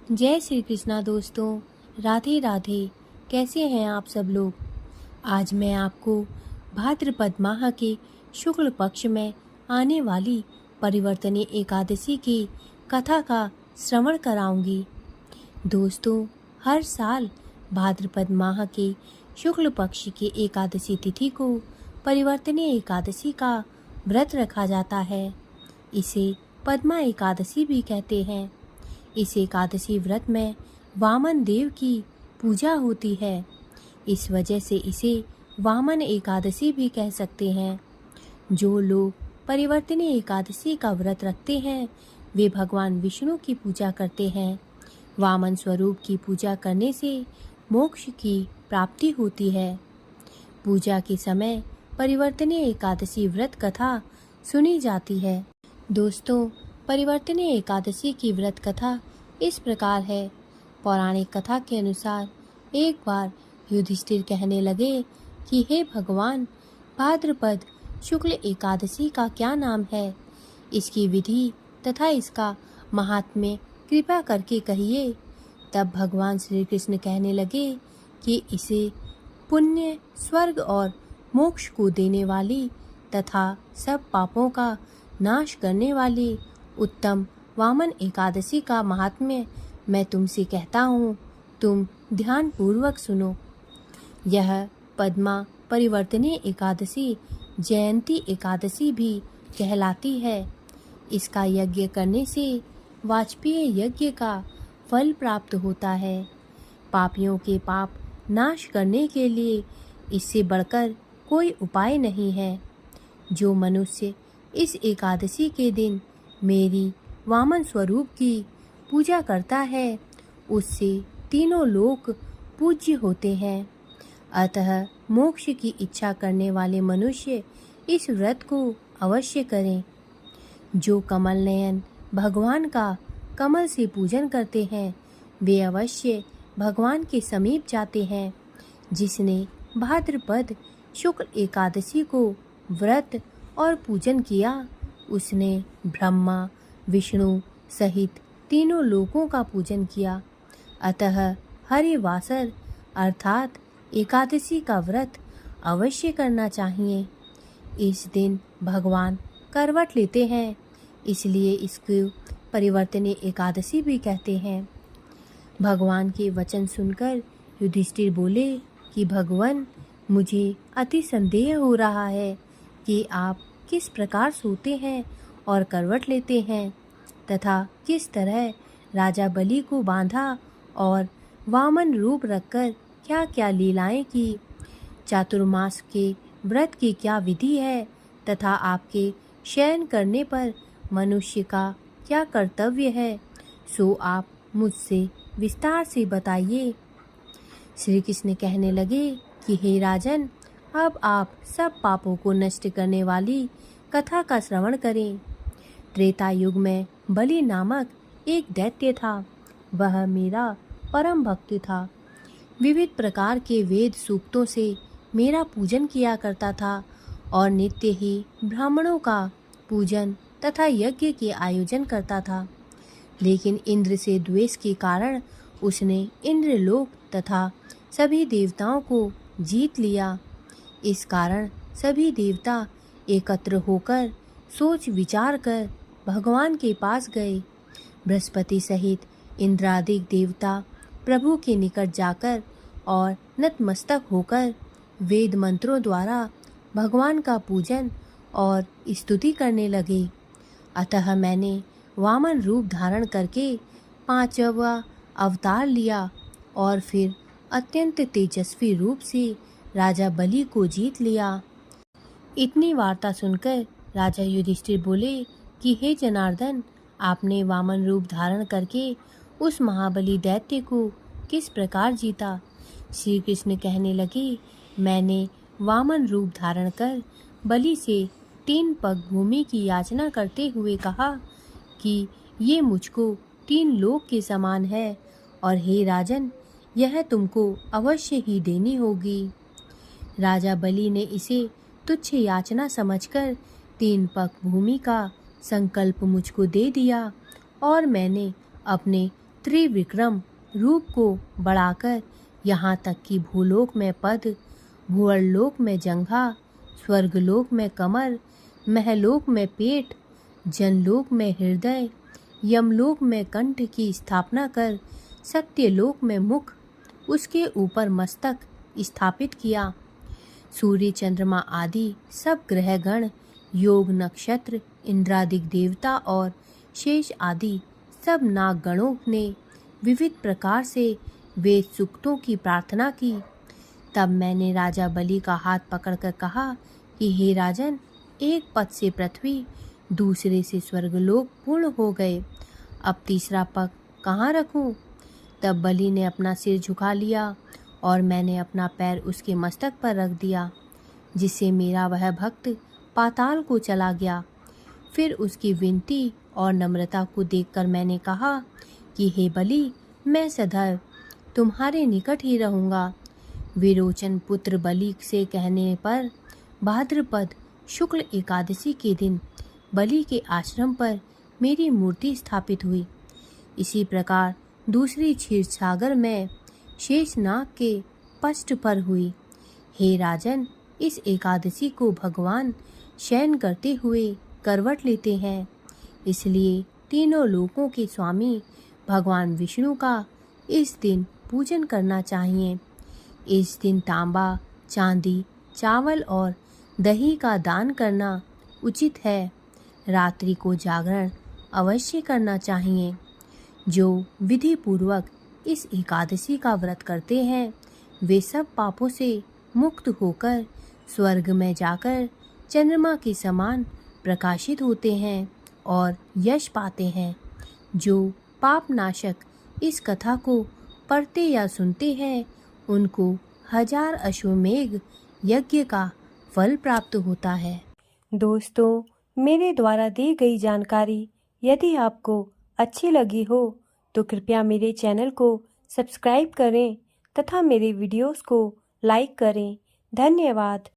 जय श्री कृष्णा दोस्तों, राधे राधे। कैसे हैं आप सब लोग। आज मैं आपको भाद्रपद माह के शुक्ल पक्ष में आने वाली परिवर्तनीय एकादशी की कथा का श्रवण कराऊंगी। दोस्तों, हर साल भाद्रपद माह के शुक्ल पक्ष की एकादशी तिथि को परिवर्तनीय एकादशी का व्रत रखा जाता है। इसे पद्मा एकादशी भी कहते हैं। इस एकादशी व्रत में वामन देव की पूजा होती है। इस वजह से इसे वामन एकादशी भी कह सकते हैं। जो लोग परिवर्तनीय एकादशी का व्रत रखते हैं वे भगवान विष्णु की पूजा करते हैं। वामन स्वरूप की पूजा करने से मोक्ष की प्राप्ति होती है। पूजा के समय परिवर्तनीय एकादशी व्रत कथा सुनी जाती है। दोस्तों, परिवर्तनीय एकादशी की व्रत कथा इस प्रकार है। पौराणिक कथा के अनुसार एक बार युधिष्ठिर कहने लगे कि हे भगवान, भाद्रपद शुक्ल एकादशी का क्या नाम है, इसकी विधि तथा इसका महात्म्य कृपा करके कहिए। तब भगवान श्री कृष्ण कहने लगे कि इसे पुण्य, स्वर्ग और मोक्ष को देने वाली तथा सब पापों का नाश करने वाली उत्तम वामन एकादशी का महात्म्य मैं तुमसे कहता हूँ, तुम ध्यान पूर्वक सुनो। यह पद्मा परिवर्तनीय एकादशी जयंती एकादशी भी कहलाती है। इसका यज्ञ करने से वाजपेय यज्ञ का फल प्राप्त होता है। पापियों के पाप नाश करने के लिए इससे बढ़कर कोई उपाय नहीं है। जो मनुष्य इस एकादशी के दिन मेरी वामन स्वरूप की पूजा करता है उससे तीनों लोक पूज्य होते हैं। अतः मोक्ष की इच्छा करने वाले मनुष्य इस व्रत को अवश्य करें। जो कमल नयन भगवान का कमल से पूजन करते हैं वे अवश्य भगवान के समीप जाते हैं। जिसने भाद्रपद शुक्ल एकादशी को व्रत और पूजन किया उसने ब्रह्मा विष्णु सहित तीनों लोकों का पूजन किया। अतः हरिवासर अर्थात एकादशी का व्रत अवश्य करना चाहिए। इस दिन भगवान करवट लेते हैं, इसलिए इसको परिवर्तनीय एकादशी भी कहते हैं। भगवान के वचन सुनकर युधिष्ठिर बोले कि भगवान, मुझे अति संदेह हो रहा है कि आप किस प्रकार सोते हैं और करवट लेते हैं तथा किस तरह राजा बलि को बांधा और वामन रूप रखकर क्या क्या लीलाएं की। चातुर्मास के व्रत की क्या विधि है तथा आपके शयन करने पर मनुष्य का क्या कर्तव्य है, सो आप मुझसे विस्तार से बताइए। श्री कृष्ण कहने लगे कि हे राजन, अब आप सब पापों को नष्ट करने वाली कथा का श्रवण करें। त्रेता युग में बलि नामक एक दैत्य था। वह मेरा परम भक्त था। विविध प्रकार के वेद सूक्तों से मेरा पूजन किया करता था और नित्य ही ब्राह्मणों का पूजन तथा यज्ञ के आयोजन करता था। लेकिन इंद्र से द्वेष के कारण उसने इंद्रलोक तथा सभी देवताओं को जीत लिया। इस कारण सभी देवता एकत्र होकर सोच विचार कर भगवान के पास गए। बृहस्पति सहित इंद्रादिक देवता प्रभु के निकट जाकर और नतमस्तक होकर वेद मंत्रों द्वारा भगवान का पूजन और स्तुति करने लगे। अतः मैंने वामन रूप धारण करके 5वां अवतार लिया और फिर अत्यंत तेजस्वी रूप से राजा बलि को जीत लिया। इतनी वार्ता सुनकर राजा युधिष्ठिर बोले कि हे जनार्दन, आपने वामन रूप धारण करके उस महाबली दैत्य को किस प्रकार जीता। श्री कृष्ण कहने लगे, मैंने वामन रूप धारण कर बलि से 3 पग भूमि की याचना करते हुए कहा कि ये मुझको 3 लोक के समान है और हे राजन, यह तुमको अवश्य ही देनी होगी। राजा बलि ने इसे तुच्छ याचना समझकर 3 पग भूमि का संकल्प मुझको दे दिया और मैंने अपने त्रिविक्रम रूप को बढ़ाकर यहाँ तक कि भूलोक में पद, भुवर्लोक में जंघा, स्वर्गलोक में कमर, महलोक में पेट, जनलोक में हृदय, यमलोक में कंठ की स्थापना कर सत्यलोक में मुख, उसके ऊपर मस्तक स्थापित किया। सूर्य चंद्रमा आदि सब ग्रहगण, योग नक्षत्र, इंद्रादिक देवता और शेष आदि सब नागगणों ने विविध प्रकार से वेद सूक्तों की प्रार्थना की। तब मैंने राजा बलि का हाथ पकड़कर कहा कि हे राजन, एक पद से पृथ्वी, दूसरे से स्वर्गलोक पूर्ण हो गए, अब तीसरा पग कहाँ रखूं? तब बलि ने अपना सिर झुका लिया और मैंने अपना पैर उसके मस्तक पर रख दिया, जिससे मेरा वह भक्त पाताल को चला गया। फिर उसकी विनती और नम्रता को देखकर मैंने कहा कि हे बलि, मैं सदैव तुम्हारे निकट ही रहूँगा। विरोचन पुत्र बलि से कहने पर भाद्रपद शुक्ल एकादशी के दिन बलि के आश्रम पर मेरी मूर्ति स्थापित हुई। इसी प्रकार दूसरी क्षीरसागर में शेषनाग के पष्ठ पर हुई। हे राजन, इस एकादशी को भगवान शयन करते हुए करवट लेते हैं, इसलिए तीनों लोकों के स्वामी भगवान विष्णु का इस दिन पूजन करना चाहिए। इस दिन तांबा, चांदी, चावल और दही का दान करना उचित है। रात्रि को जागरण अवश्य करना चाहिए। जो विधि पूर्वक इस एकादशी का व्रत करते हैं, वे सब पापों से मुक्त होकर स्वर्ग में जाकर चंद्रमा के समान प्रकाशित होते हैं और यश पाते हैं। जो पाप नाशक इस कथा को पढ़ते या सुनते हैं, उनको 1000 अश्वमेघ यज्ञ का फल प्राप्त होता है। दोस्तों, मेरे द्वारा दी गई जानकारी यदि आपको अच्छी लगी हो तो कृपया मेरे चैनल को सब्सक्राइब करें तथा मेरे वीडियोस को लाइक करें। धन्यवाद।